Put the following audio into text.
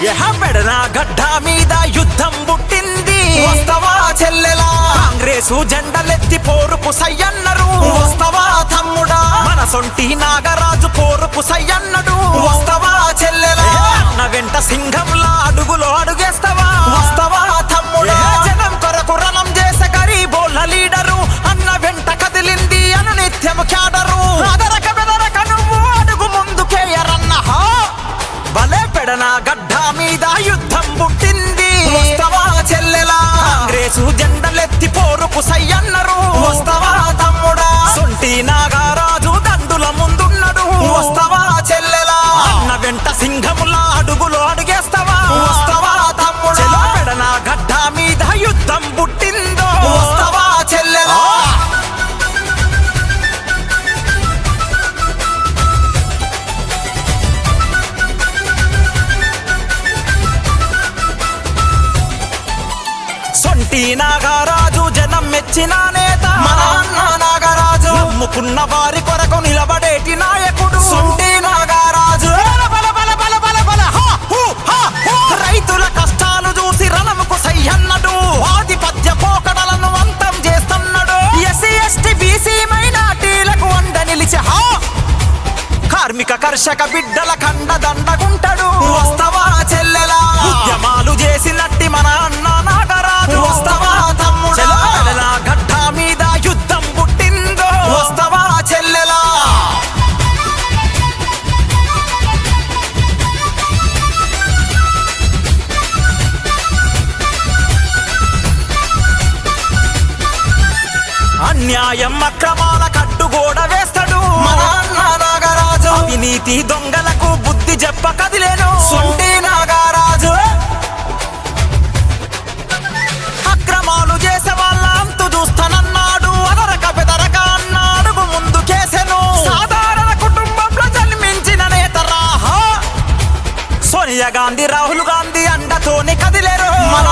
పెడన గడ్డ మీద యుద్ధం పుట్టింది వస్తవా చెల్లెలా కాంగ్రెసు జెండలెత్తి పోరుకు సయ్యన్నరు వస్తవా తమ్ముడా మన సొంటి నాగరాజు పోరుకు సయ్యన్నడు వస్తవా చెల్లెలా అన్న వెంట సింహంలా అడుగులో అడుగేస్తవా వస్తవా తమ్ముడా జనం కొరకు రణం చేసే గరీబోళ్ళ లీడరు అన్న వెంట కదిలింది అను నిత్యము క్యాడరు అదరక బెదరక నువ్వు అడుగు ముందుకేయరన్న భలే పెడన గడ్డ మీద యుద్ధం పుట్టింది వస్తవా చెల్లెలా కాంగ్రెసు జెండలెత్తి పోరుకు సయ్యన్నరు వస్తవా తమ్ముడా సొంటి నాగరాజు దండుల ముందున్నడు వస్తవా చెల్లెలా అన్న వెంట సింహములా అడుగులో అడుగేస్తవా వస్తవా తమ్ముడా పెడన గడ్డ మీద యుద్ధం పుట్టిందో వస్తవా చెల్లెలా సొంటి నాగరాజు జనం మెచ్చిన నేత మన అన్న నాగరాజు నమ్ముకున్న వారి కొరకు నిలబడేటి నాయకుడు సొంటి నాగరాజు రైతుల కష్టాలు చూసి రణముకు సయ్యన్నడు ఆధిపత్య పోకడలను అంతం చేస్తున్నాడు ఎస్సీ ఎస్టీ బీసీ మైనార్టీలకు అండ నిలిచి కార్మిక కర్షక బిడ్డల కండదండగుంటాడు వస్తవా చెల్లెలా ఉద్యమాలు చేసినట్టి మన అన్న నాగరాజు వస్తవా తమ్ముడా గడ్డ మీద యుద్ధం పుట్టిందో వస్తవా చెల్లెలా అన్యాయం అక్రమాల కట్టుగోడ వేస్తాడు మన అన్న నాగరాజు అవినీతి దొంగలకు బుద్ధి చెప్ప కదిలేను సొంటి నాగరాజు అక్రమాలు చేసే వాళ్ళ అంతు చూస్తానన్నాడు అదరక బెదరక అన్నాడు ముందుకేసెను సాధారణ కుటుంబంలో జన్మించిన నేతరా సోనియా గాంధీ రాహుల్ గాంధీ అండతోని కదిలేరు మన